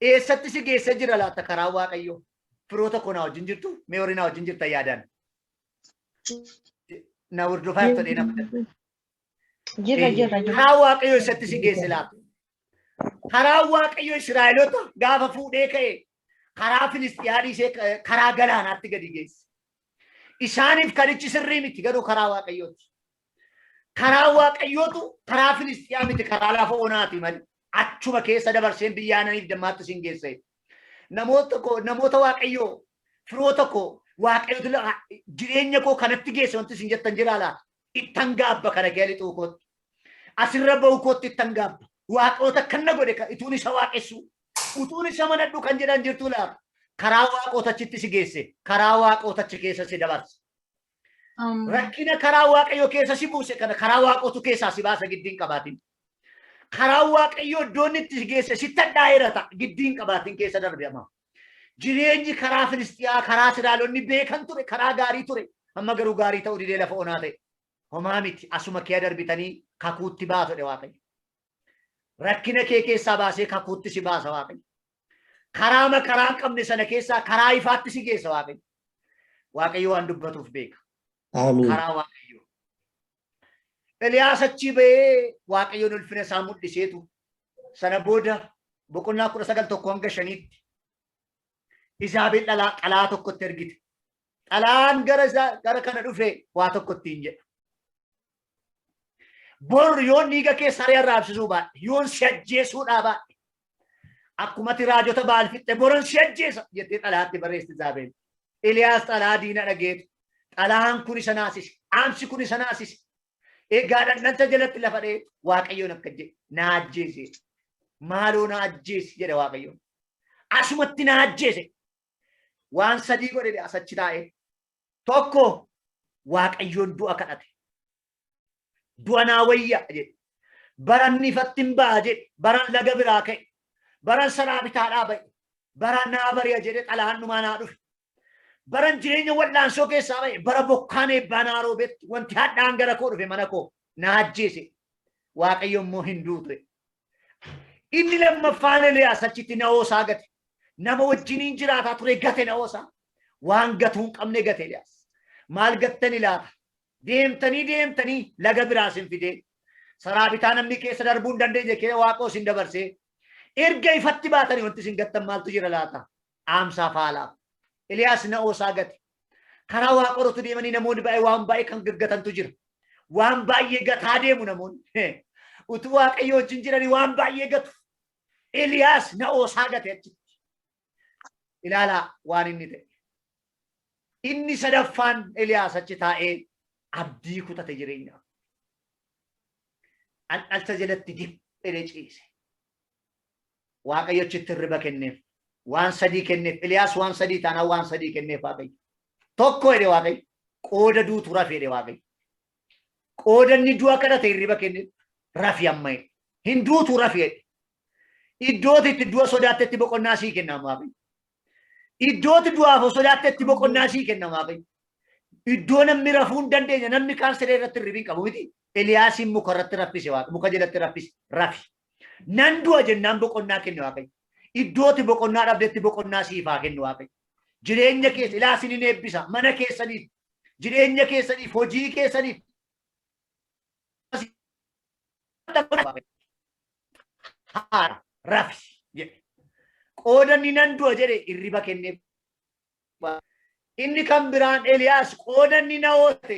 Eessatti si geesse jira laata karaa waaqayyoo? Firoota koo na wajjin jirtu mee horii na wajjin jirta yaadaan. Na hordofaa jirtanii nama karaa waaqayyoo eessatti si geesse laata? Karaa waaqayyoo Israa'eloota gaafa fuudhee ka'e karaa Filistiyaa dhiisee karaa galaanaatti gadi geesse. Isaaniif karichi sirrii miti garuu karaa waaqayyooti. Karaa waaqayyootu karaa Filistiyaa miti karaa lafa onaati malee achuma keessa dabarseen biyya aananiif dammaatti sin geesse. Namoota waaqayyoo firoota koo waaqayyootu jireenya koo kanatti geesse wanti sin jettan jira laata? Ittan gaabba kana kee lixuu kootti. Asirra ba'u kootti ittan gaabba. Waaqoota kanna godhe ituun isa waaqessu. Utuun isa manadhu kan jedhan jirtu laata? Karaa waaqootachitti si geesse. Karaa waaqootachi keessa si dabarse. Rakkina karaa waaqayyoo keessa si buuse kana karaa waaqootu keessaa si baasa giddiin qabaatin. Karaa waaqayyoo iddoon itti si geesse sitti addaa'eerata giddiin qabaatin keessa darbama. Jireenyi karaa Filistiyaa karaa Israa'eloonni beekan ture karaa gaarii ture. Amma garuu gaarii ta'uu didee lafa onaa ta'e. Homaa miti asuma kee darbitanii kakuutti baatodhe waaqayyo. Rakkina kee keessaa baasee kakuutti si baasa waaqayyo. Karaa makaraa hin qabne sana keessaa karaa ifaatti si geessa waaqayyo. waaqayyo waan dubbatuuf beeka. Amiin. Karaa waaqayyo. Eliyaas achi ba'ee waaqayyoon ulfina isaa mul'iseetu sana booda boqonnaa 19:1-5 Izaabel xalaa tokkotti ergite. Xalaan gara kana dhufe waa tokkotti hin jedha. Bor yoon dhiiga keessa haree arraabsisuu baadhe, yoon si ajjeesuudhaa baadhe, akkumatti raajota Ba'aal fixxe boron si ajjeesa jettee xalaatti barreessite Izaabel. Eliyaas xalaa diina dhageetu. Xalaan kun isa naasise, dhaamsi kun isa naasise. Egaa dhannanta jalatti lafa dhee waaqayyoon akka jedhe na ajjeese. Maaloo na ajjeesi jedhe waaqayyoon. Asumatti na ajjeese. Waan sadii godhe asachi taa'e. Tokko waaqayyoon du'a kadhate. Du'a naa wayya jedhe. Baran ifatti hin ba'a jedhe. Baran laga biraa ka'e. Baran saraa bitaadhaa ba'e. Baran naa bari'a jedhe xalaan dhumaa naa dhufe. Baran jireenya wal'aansoo keessaa ba'e. Bara bokkaan eebbaa naa roobetti wanti hadhaan gara koo dhufe mana koo na ajjeese. Waaqayyo immoo hin duute. Inni lammaffaan Eliyaas achitti na'oosaa gate. Nama wajjiniin jiraataa ture gate na'oosaa. Waan gatuu hin qabne gate Eliyaas. Maal gattani laata? Deemtanii laga biraas hin fidee. Saraa bitaa namni keessa darbuu hin dandeenye keessa waaqoo isin dabarsee. Erga ifatti baatanii wanti isin gattan maaltu jira laata? Aamsaa faalaaf. Eliyaas na'oosaa gate. Karaa waaqoratu deemanii namoonni baay'ee waan baay'ee kan gaggatantu jira. Waan baay'ee gataa deemu namoonni. Utuu waaqayyo wajjin jiranii waan baay'ee gatu. Eliyaas na'oosaa gate achitti. Ilaalaa waan inni ta'e. Inni sadaffaan Eliyaas achi taa'ee abdii kutate jireenya. Alta jalatti dhiphee ciise. Waaqayyo achitti hirriba kenneef. Waan sadii kenneef. Eliyaas waan sadii taanaan waan sadii kenneef waaqayyo. Tokko jedhe waaqayyo. Qooda duutu rafe jedhe waaqayyo. Qooda inni du'a kadhate hirriba kenneef. Rafi amma jedhe. Hin duutu rafe jedhe. Iddootti itti du'a sodaattetti boqonnaa sii kennama waaqayyo. Iddootti du'aaf sodaattetti boqonnaa sii kennama waaqayyo. Iddoo namni rafuu hin dandeenya namni kaan siree irratti hirribii qabu miti. Eliyaasiin muka irratti raffise waaqayyo. Muka jalatti raffise rafi. Nan du'a jennaan boqonnaa kenne waaqayyo. Iddootti boqonnaa dhabdetti boqonnaa siifaa kennu waaqayyo. Jireenya keessa Eliyaasiin hin eebbisa. Mana keessaniif, jireenya keessaniif, hojii keessaniif. Haara rafi jedhe. Qoodanni nan du'a jedhe hirriba kenneef. Inni kan biraan Eliyaas qoodanni na oote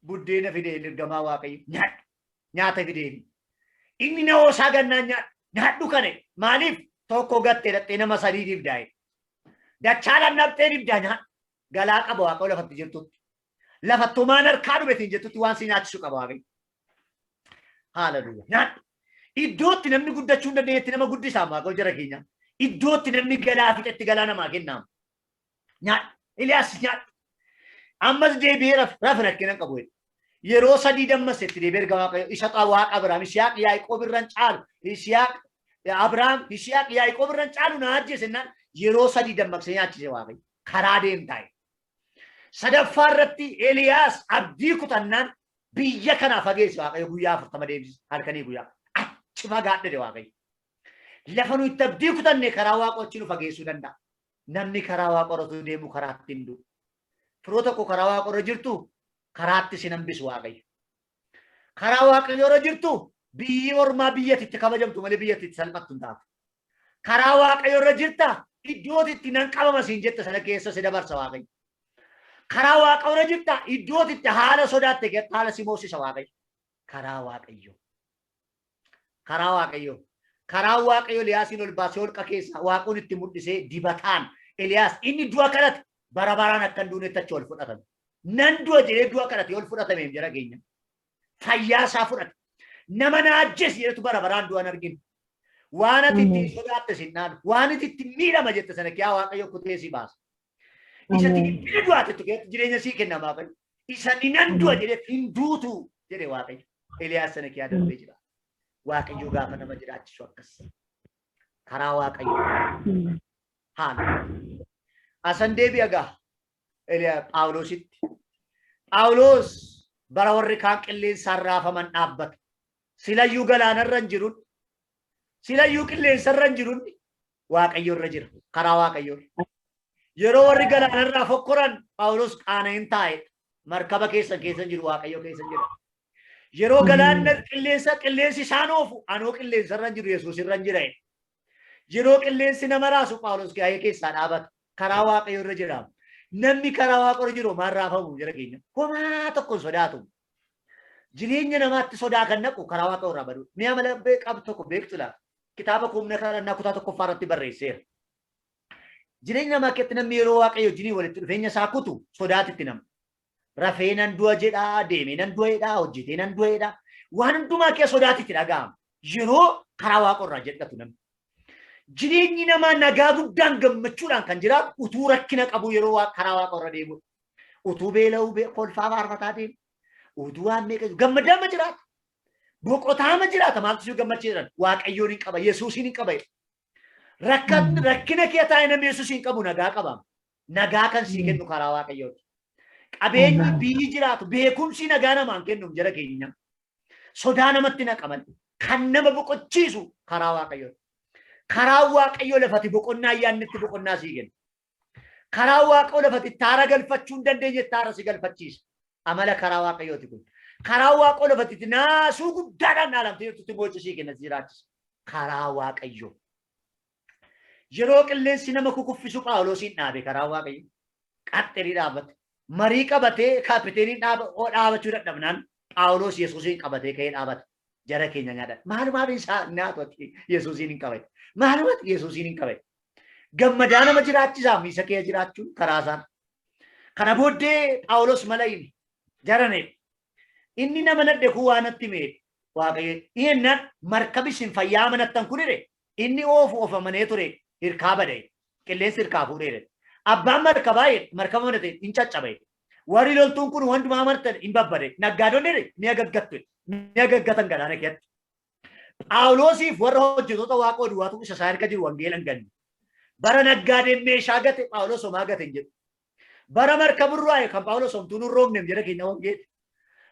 buddeena fidee ergamaa waaqayyo nyaadhu. Nyaata fidee. Inni na oosaa gannaan nyaadhu kane maaliif tokko gattee dhattee nama sadiitiif daa'e. Dachaalaan nabxee dibdaa nyaadhu. Galaa qaba waaqayyo lafatti jirtutti. Lafattumaan harkaa dhumetiin jettutti waan si nyaachisu qaba waaqayyo. Haaleluyyaa. Nyaadhu. Iddootti namni guddachuu hin dandeenyetti nama guddisaa waaqayyo jara keenya. Iddootti namni galaa fixetti galaa namaa kennamu. Nyaadhu. Eliyaas nyaadhu. Ammas deebi'ee rafa rakkina qabu. Yeroo sadii dammasetti deebi'ee ergamaa waaqayyo isa waaqa Abrahaam, Yisihaaq, Yaaqoob irraan caalu. Yisihaaq, Abrahaam, Yisihaaq, Yaaqoob irraan caalu na ajjeese naan yeroo sadii dammaqsee nyaachise waaqayyo. Karaa deemtaa'e. Sadaffaa irratti Eliyaas abdii kutannaan biyya kanaa fageesse waaqayyo guyyaa 40 deebise halkanii guyyaa. Achi fagaadhe waaqayyo. Lafa nu itti abdii kutanne karaa waaqochi nu fageessuu danda'a. Namni karaa waaqoratu deemu karaatti hin du'u. Firoota koo karaa waaqorra jirtu karaatti si hambisu waaqayyo. Karaa waaqayyoorra jirtu biyyi ormaa biyyattitti kabajamtu malee biyyattitti salphattu hin taatu. Karaa waaqayyoorra jirta iddootitti nan qabama siin jette sana keessa si dabarsa waaqayyo. Karaa waaqayyoorra jirta iddootitti haala sodaatte keessa haala si moosisa waaqayyo. Karaa waaqayyo. Karaa waaqayyo. Karaa waaqayyo Eliyaasiin ol baasee holqa keessa waaqoon itti mul'isee dibataan Eliyaas inni du'a kadhate bara baraan akka hin duunetti achi ol fudhatame. Nan du'a jedhee du'a kadhate ol fudhatameef jara keenya. Fayyaa isaa fudhate. Nama na ajjeesi jedhetu bara baraan du'a hin arginu. Waan ati itti sodaatte sinnaan waan ati itti miidhama jette sana kiyaa waaqayyo kutee si baasa. Isa bira du'aatettu keessatti jireenya sii kennama waaqayyo. Isa ni nan du'a jedhee hin duutu jedhe waaqayyo. Eliyaas sana kiyaa darbee jira. Waaqayyo gaafa nama jiraachisu akkas. Karaa waaqayyo. Haala. Asan deebi'a gaa. Phaawulositti. Phaawulos bara warri kaan qilleensaan raafaman dhaabbata. Silayyuu galaanarra hin jirun. Silayyuu qilleensarra hin jirun. Waaqayyo irra jira. Karaa waaqayyo. yeroo warri galaanarraa fokkoran Phaawulos qaana'een taa'e markaba keessa jiru Waaqayyo keessa jira. Yeroo galaanni qilleensi isaan oofu anoo qilleensa irra jiru Yesuus irra jira. Yeroo qilleensi nama raasu Phaawulos gaa'ee keessaa dhaabata karaa Waaqayyo irra jira. Namni karaa Waaqayyo irra jiru maal raafamu jira keenya. Homaa tokko sodaatu. Jireenya namaatti sodaa kan naqu karaa Waaqayyo irraa badu. Mi'a mala qabu tokko beektu laa. Kitaaba kumna kana kutaa tokkoffaa irratti barreesseera. Jireenya namaa keessatti namni yeroo Waaqayyo wajjin walitti dhufeenya isaa kutu sodaatitti nama. Rafee nan du'a jedhaa, deemee nan du'a jedhaa, hojjetee nan du'a jedhaa. Waan hundumaa kee sodaatitti dhaga'ama. Yeroo karaa Waaqayyo irraa jedhatu namni. Jireenyi namaa nagaa guddaan gammachuudhaan kan jiraatu utuu rakkina qabu yeroo karaa Waaqayyo irra deemu. Utuu beela'uu kolfaa faarfataa deemu. Utuu waan meeqa gammadama jiraata. Boqotaama jiraata maaltu si gammachiisan Waaqayyoon hin qaba Yesuusin hin qaba. Rakkina kee taa'ee namni Yesuus hin qabu nagaa qaba. Nagaa kan sii kennu karaa Waaqayyooti. Qabeenyi biyyi jiraatu beekumsi nagaa namaan kennu jara keenya. Sodaa namatti naqaman kan nama boqochiisu karaa Waaqayyooti. Karaa Waaqayyoo lafati boqonnaa ayyaannitti boqonnaa sii kenna. Karaa Waaqayyoo lafati taara galfachuu hin dandeenye taara si galfachiisa. Amala karaa Waaqayyooti kun. Karaa Waaqayyoo lafati naasuu guddaadhaan dhaalamtee jirtutti boci sii kenna jiraachisa. Karaa Waaqayyoo. Yeroo qilleensi nama kukuffisu Phaawulosiin dhaabe karaa Waaqayyoo. Qaxxirii dhaabate. Marii qabatee kaapiteeniin dhaabachuu dadhabnaan Phaawulos Yesuusin qabatee ka'ee dhaabate. Jara keenya nyaadha. Maalumaaf isaa nyaatu Yesuusin hin qabate. Maalumaaf Yesuusin hin qabate. Gammadaa nama jiraachisaa miisa kee jiraachuun karaa isaan. Kana booddee Phaawulos mala inni jarane. Inni nama nadde kun waan natti mee Waaqayyo inni markabis hin fayyaa manattan kunire inni oofamanee ture hirkaa bade qilleensi hirkaa fuudhee. Abbaan markaba manate hin caccabe. Warri loltuun kun hundumaa martan hin babbade. Naggaadonni ni agaggatan galaana keessatti. Phaawulosiif warra hojjettoota Waaqoo duwwaatu isa isaa erga jiru wangeelan ganni. Bara naggaadeen meeshaa gate Phaawulos homaa gate hin jedhu. Bara markaburraa kan Phaawulos homtuun hin roobneef jira keenya wangeeti.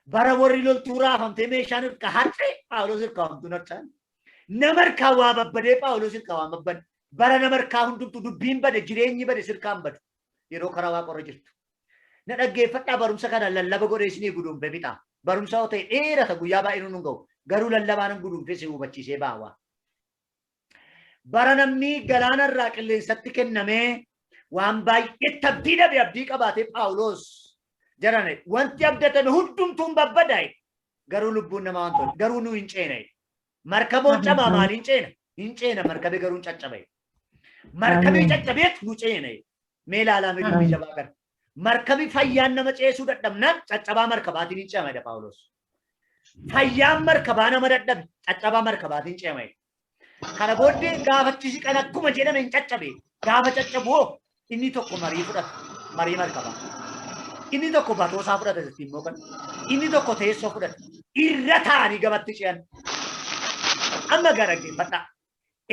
Bara warri loltuu raafamtee meeshaan hirka har'ee Phaawulos hirka homtuun harcaan. Nama hirkaa waa babbadee Phaawulos hirka waa babbade. Bara nama hirkaa hundumtu dubbiin bade jireenyi bade sirkaan badu. Yeroo karaa Waaqoo irra jirtu. Na dhaggeeffadhaa barumsa kana lallaba godhee isinii guduunfe bitaa. Barumsa yoo ta'e dheerata guyyaa baay'ee nuun ga'u. Garuu lallabaan guduunfe si hubachiisee baawaa. Bara namni galaana irraa qilleensatti kennamee waan baay'eetti abdii dhabe abdii qabaatee Phaawulos jarane wanti abdatame hundumtuun babbadaa'e. Garuu lubbuun namaa waan tole. Garuu nu hin ceene. Markaboon cabaa maali hin ceena? Hin ceena markabee garuu hin caccabe. Markabii caccabeet nu ceene. Mee ilaalaa mee dubbii jabaa kana. Markabii fayyaan nama ceesuu dadhabnaan caccabaa markabaatiin hin ceemedha Phaawulos. Fayyaan markabaa nama dadhabe caccabaa markabaatiin ceemedha. Kana booddee gaafachiisi kan akkuma jedhame hin caccabe. Gaafa caccabu inni tokko marii fudhata. Marii markabaa. Inni tokko batoosaa fudhata jechuun immoo kan. Inni tokko teessoo fudhata. Irra taa'anii gamatti ce'an. Amma garageeffadhaa.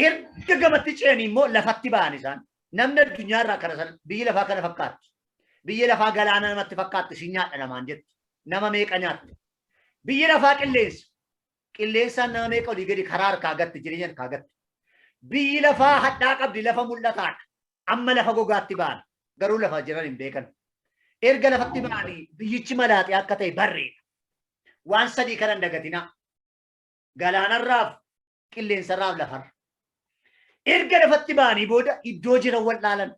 Erga gamatti ce'anii immoo lafatti ba'an isaan. Namni addunyaa irraa kana sana biyyi lafaa kana fakkaatti. Biyyi lafaa galaana namatti fakkaatti si nyaadha namaan jetti. Nama meeqa nyaatti. Biyyi lafaa qilleensa. Qilleensaan nama meeqa olii gadi karaa harkaa gatti jireenya harkaa gatti. Biyyi lafaa hadhaa qabdi lafa mul'ataadha. Amma lafa gogaatti ba'an. Garuu lafa jiran hin beekan. Erga lafatti ba'anii biyyichi malaaxee akka ta'e barreedha. Waan sadii kana hin dagatinaa. Galaanarraaf qilleensarraaf lafarra. Erga lafatti ba'anii booda iddoo jiran wal dhaalan.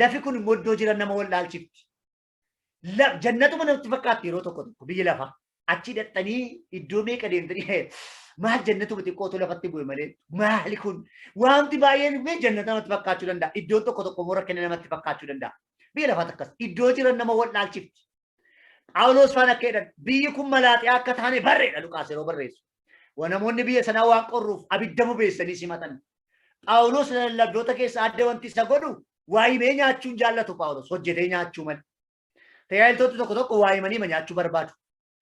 Lafi kun immoo iddoo jiran nama wal dhaalchifti. Jannatuma namatti fakkaatti yeroo tokko tokko biyyi lafaa. Achi dhaxxanii iddoo meeqa deemtanii maal jannatuma xiqqootu lafatti bu'e malee maali kun wanti baay'een mee jannata namatti fakkaachuu danda'a. Iddoon tokko tokko immoo rakkina namatti fakkaachuu danda'a. Biyya lafaatti akkas iddoo jiran nama wal dhaalchifti. Phaawulos faana akka jedhan biyyi kun malaaxee akka taane barreedha Luqaas yeroo barreessu. Namoonni biyya sanaa waan qorruuf abidda bobeessanii simatan. Phaawulos lallabdoota keessa adda wanti isa godhu waa'imee nyaachuun jaallatu Phaawulos hojjetee nyaachuu malee. Tajaajiltoota tokko tokko waa'imanii nyaachuu barbaadu.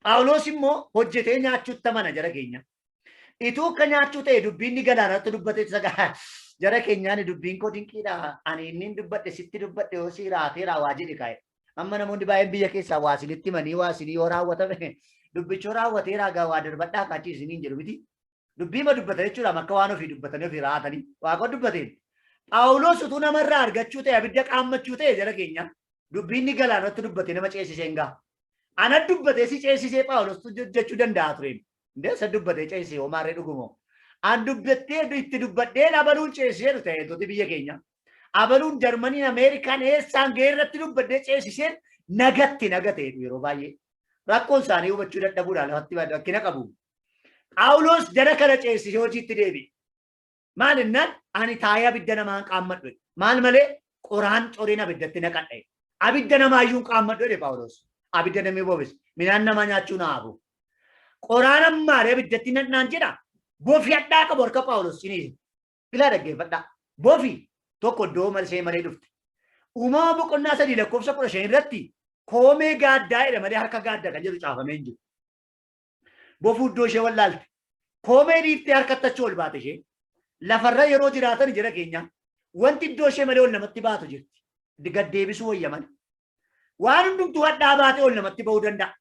Phaawulos immoo hojjetee nyaachuutti amana jara keenya. Ituu akka nyaachuu ta'e dubbiin ni galaanatti dubbate jara keenyaan dubbiin koo dinqiidha. Ani inni dubbadhe sitti dubbadhe yoo si raateera waa jedhe kaa'e. Amma namoonni baay'een biyya keessaa waa sinitti himanii waa sinii yoo raawwatame dubbichoo raawwateera gaa waa darbadhaa kaachii isiniin jedhu miti. Dubbii ma dubbatan jechuudha akka waan ofii dubbatanii ofii raatanii waaqoo dubbateen. Phaawulos utuu namarraa argachuu ta'e abidda qaammachuu ta'e jara keenya dubbiin ni galaanatti dubbate nama ceesisee hin ga'a. Ana dubbatee si ceesisee Phaawulos jechuu danda'a ture. Ndeessa dubbatee ceesisee homaarree dhugumoo. An dubbattee itti dubbadhee abaluun ceesisee ta'e tuuti biyya keenya. Abaluun Jarmaniin Ameerikaan eessaan gahee irratti dubbadhee ceesisee nagatti nagatee yeroo baay'ee. Rakkoon isaanii hubachuu dadhabuudhaan lafatti rakkina qabu. Phaawulos jara kana ceesisee hojiitti deebi'e. Maal innaan ani taa'ee abidda namaa qaammadhu. Maal malee qoraan coreen abiddatti naqadhe. Abidda namaayyuu qaammadhu jedhe Phaawulos. Abidda namni boobis midhaan namaa nyaachuu naafu. Qoraan ammaaree abiddatti naqnaan jedha. Bofi hadhaa qabu harka Phaawulos ciniise. Ilaa dhaggeeffadhaa. Bofi tokko iddoo malsee malee dhufte. Uumama boqonnaa 3 lakkoofsa 15 irratti koomee gaaddaa jedha malee harka gaaddaa kan jedhu caafamee hin jiru. Bofuu iddoo ishee wallaalte. Koomee dhiiftee harkatti achi ol baate ishee. Lafarra yeroo jiraatan jira keenya wanti iddoo ishee malee ol namatti baatu jirti. Gad deebisuu wayyaman. Waan hundumtuu hadhaa baatee ol namatti ba'uu danda'a.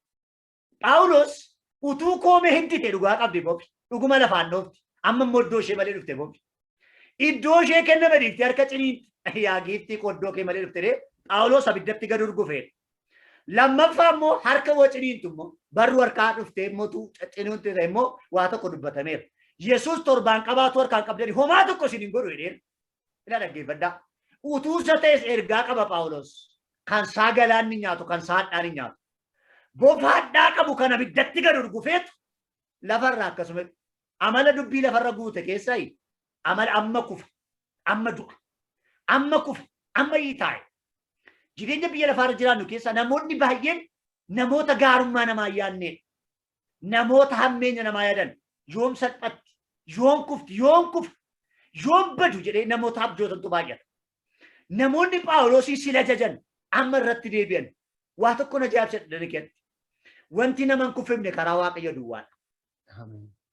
Phaawulos utuu koomee hin tite dhugaa qabdi bofi. Dhuguma lafaan dhoofti. Amma immoo iddoo ishee malee dhufte bofi. Iddoo ishee kenname dhiifte harka ciniinti. Yaa giiftii qoddoo kee malee dhufte Phaawulos abiddatti gad urgufeedha. Lammaffaa immoo harka woo ciniintu immoo barru harkaa dhuftee immoo ciniintu immoo waa tokko dubbatameera. Yesus torbaan qabaatu harkaan qabdanii homaa tokko isin hin godhu jedheen. Ila dhaggeeffadhaa. Utuu isa ta'es ergaa qaba Phaawulos. Kan saa galaanni nyaatu kan saa hadhaan hin nyaatu. Bofa hadhaa qabu kan abiddatti gad urgufeetu lafarraa akkasuma amala dubbii lafarra guute keessaa amala amma kufa amma du'a amma kufa amma hiitaa'e. Jireenya biyya lafaarra jiraannu keessa namoonni baay'een namoota gaarummaa namaa yaadne namoota hammeenya namaa yaadan yoom salphatti yoom kufti yoom badu jedhee namoota abjootantu baay'ata. Namoonni Phaawulosii sila jajan amma irratti deebi'an waa tokko na jaabsadhani kenna. Wanti nama hin kufifne karaa Waaqayyo duwwaadha.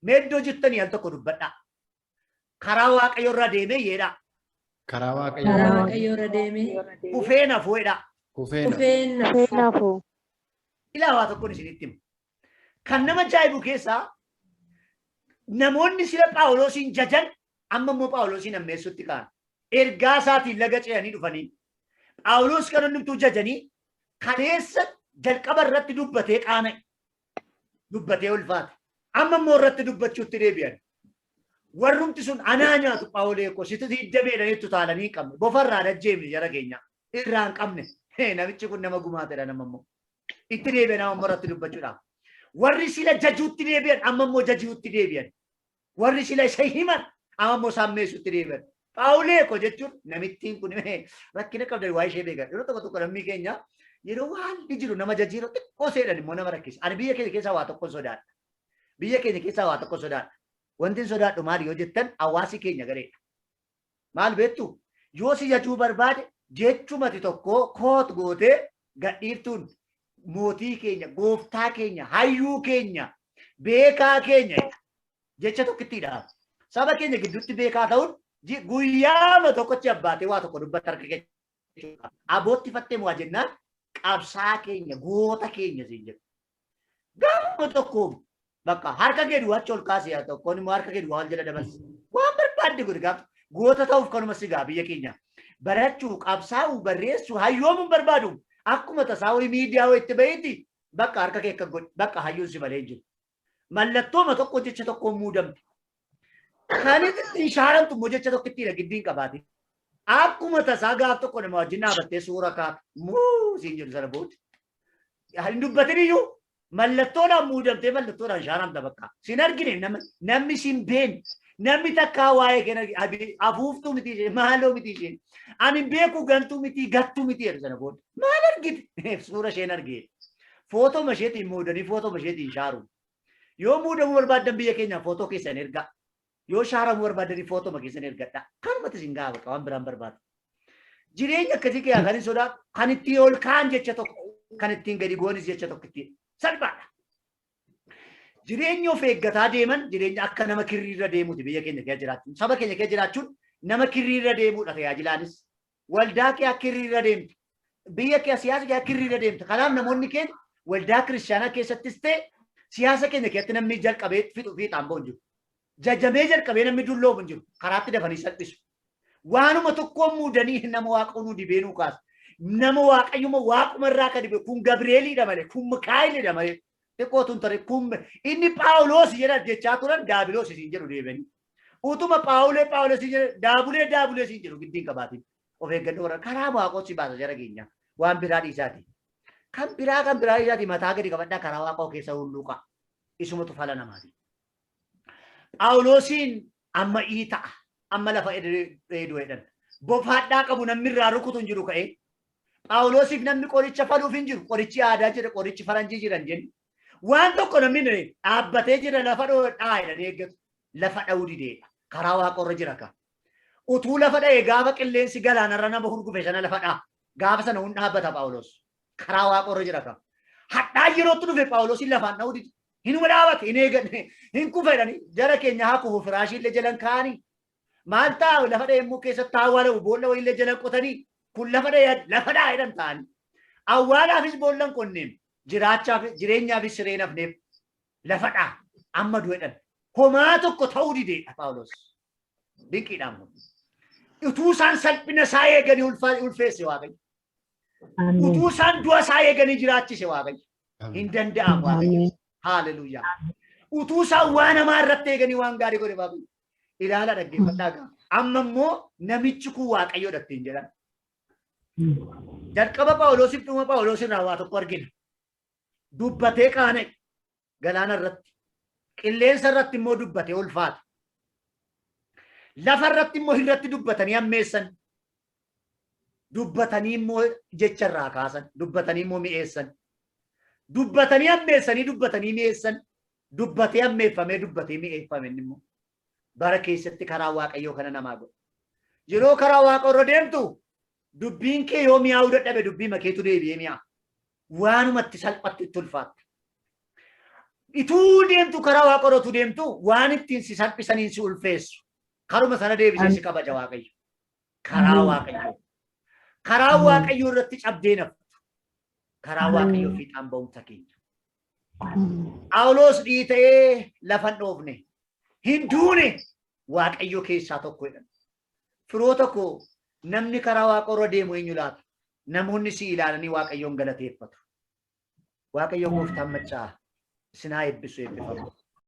Meeddoo jettanii al tokko dubbadhaa. Karaa Waaqayyo irra deemee yeedhaa. Karaa Waaqayyo irra deemee kufee nafuu jedhaa. kufee Nafuu. Ilaa waa tokkoon isinitti himu. Kan nama ajaa'ibu keessaa namoonni sila Phaawulosiin jajan amma immoo Phaawulosiin ammeessutti ka'an. Ergaa isaatiin laga ce'anii dhufanii Phaawulos kan hundumtuu jajanii kaleessa jalqaba irratti dubbatee qaana'e. Dubbatee ulfaate. Amma immoo irratti dubbachuutti deebi'an. Warrumti sun anaa nyaatu Phaawulee ko sitti hidda beelaniitu taalanii hin qabne. Bofarraa dajjeemne jara keenya. Irraa hin qabne. Namichi kun nama gumaatedha nama immoo. Itti deebi'an amma irratti dubbachuudhaaf. Warri sila jajuutti deebi'an amma immoo jajuutti deebi'an. Warri sila isa himan amma immoo sammeessutti deebi'an. Phaawulee ko jechuun namittiin kun rakkina qabdan waa ishee beekan. Yeroo tokko tokko namni keenya yeroo waan jiru nama jajjiiroo xiqqoo seedhan immoo nama rakkisa. Ani biyya keenya keessaa waa tokko sodaadha. Biyya keenya keessaa waa tokko sodaadha. Wanti sodaadhu maali yoo jettan hawaasi keenya gareedha. Maal beektu yoo si jajuu barbaade jechumati tokko koot gootee gadhiiftuun mootii keenya gooftaa keenya hayyuu keenya beekaa keenya jecha tokkittiidha. Saba keenya gidduutti beekaa ta'uun guyyaama tokkochi abbaatee waa tokko dubbata harka keenya. Abootti fattee waa jennaan qabsaa keenya goota keenya siin jedhu. Gaafa tokko bakka harka kee duwwaacha ol kaasee haa tokkoon immoo harka kee duwwaa wal jala dabarsi. Waan barbaadde godhe gaafa goota ta'uuf kanuma sigaa biyya keenya. Barachuu qabsaa'uu barreessuu hayyoomuun barbaadu akkuma tasaa horii miidiyaa itti bahiiti bakka harka kee kan godhe bakka hayyuun si malee jiru. Mallattooma tokko jecha tokkoon muudamte. Kan itti ishaaramtu immoo jecha tokkittiidha giddiin qabaate. Akkuma tasaa gaaf tokko nama wajjin dhaabattee suura kaata siin jedhu sana booda. Hin dubbatin iyyuu mallattoodhaan muudamtee mallattoodhaan ishaaramta bakka. Sin argine namni sin beekne namni takkaa waa'ee kenna afuuftuu miti ishee maaloo miti ishee. Ani beeku gantuu miti gattuu miti jedhu sana booda. Maal argite? Suura isheen argee. Footoma isheetiin muudanii footoma isheetiin shaaru. Yoo muudamuu barbaaddan biyya keenyaa footoo keessan ergaa. Yoo shaaramuu barbaadanii footoma keessan ergadha. Kanumatti isin gaafa waan biraan barbaadu. Jireenya akkasii keessaa kan hin sodaatu kan ittiin ol kaan jecha tokko kan ittiin gadi goonis jecha tokko ittiin salphaadha. Jireenya of eeggataa deeman jireenya akka nama kirriirra deemuuti biyya keenya keessa jiraachuun. Saba keenya keessa jiraachuun nama kirriirra deemuudha tajaajilaanis. Waldaa kee akka kirriirra deemtu. Biyya kee siyaasa kee akka kirriirra deemtu. Kanaaf namoonni keenya waldaa kiristaanaa keessattis ta'e siyaasa keenya keessatti namni jalqabee fixuu fi xaamboo hin jiru. Jajjabee jalqabee namni dulloomu hin jiru. Karaatti dafanii salphisu. Waanuma tokkoon muudanii nama waaqonuu dibeenuu kaasa. Nama waaqayyuma waaqumarraa kan dibe kun Gabri'eelidha malee kun Mikaa'elidha malee xiqqootuun ture kun inni Phaawulos jedha jechaa turan Daabiloos isin jedhu deebanii. Utuma Phaawulos isin jedhu Daabulee isin jedhu giddiin qabaatiin. Of eeggannoo warra karaa waaqoo si baasa jara keenya waan biraa dhiisaati. Kan biraa isaati mataa gadi qabadhaa karaa waaqoo keessa hulluuqa. Isumatu fala namaati. Phaawulosiin amma ta'a. Amma lafa dheeduu jedhan. Bofaadhaa qabu namni irraa rukutu hin jiru ka'ee. Phaawulosiif namni qoricha faluuf hin jiru. Qorichi aadaa jira, qorichi faranjii jiran jenni. Waan tokko namni dhaabbatee jira lafa dhaa'edha eeggatu. Lafa dha'uu dideedha. Karaa waaqorra jira ka. Utuu lafa dha'ee gaafa qilleensi galaanarra nama hurgufe sana lafa dha'a. Gaafa sana hun dhaabbata Phaawulos. Karaa waaqorra jira ka. Hadhaa yerootti dhufe Phaawulosiin lafaan dha'uu dide. Hinuma dhaabate hin eegganne hin kufedhani jara keenya haa kufu firaashiillee jalan kaa'anii. Maal taa'u lafa dha'ee immoo keessatti awwaala boolla wayiillee jalan qotanii kun lafa dha'aa jedhan ta'anii. Awwaalaafis boollan qonneen jireenyaafis sireen hafneef lafa dha'a amma du'edhan. Homaa tokko ta'uu dideedha Phaawulos. Dinqiidhaan kun. Utuu isaan salphina isaa eeganii ulfeesse Waaqayyo. Utuu isaan du'a isaa eeganii jiraachise Waaqayyo. Hin danda'amu Waaqayyo. Hallelujah. Utuu isaan waan namaa irratti eeganii waan gaarii godhe Waaqayyo. Ilaala dhaggeeffadhaa gaa. Amma immoo namichi kun Waaqayyo dhattiin jedhan. Jalqaba Phaawulosiif dhuma Phaawulos irraa waa tokko argina. Dubbatee qaana'e galaana irratti. Qilleensa irratti immoo dubbatee ulfaata. Lafa irratti immoo irratti dubbatanii ammeessan. Dubbatanii immoo jecha irraa kaasan. Dubbatanii immoo mi'eessan. Dubbatanii ammeessanii dubbatanii mi'eessan. Dubbatee ammeeffamee dubbatee mi'eeffame immoo. Bara keessatti karaa Waaqayyoo kana namaa godha. Yeroo karaa Waaqorra deemtu dubbiin kee yoo mi'aawuu dadhabe dubbii makeetu deebi'ee mi'aa. Waanumatti salphatti itti ulfaatta. Ituu deemtu karaa Waaqorratu deemtu waan ittiin si salphisaniin si ulfeessu. Karuma sana deebisee si kabaja Waaqayyo. Karaa Waaqayyoo. Karaa Waaqayyoo irratti cabdee naftu. Karaa Waaqayyoo fiixaan ba'umsa keenya. Phaawulos dhiitee lafan dhoofne. Hin duune Waaqayyo keessaa tokko jedhan. Firoota koo namni karaa Waaqorra deemu eenyu laata? Namoonni si ilaalanii Waaqayyoon galateeffatu. Waaqayyo gooftaan maccaa sinaa eebbisu eebbifamu.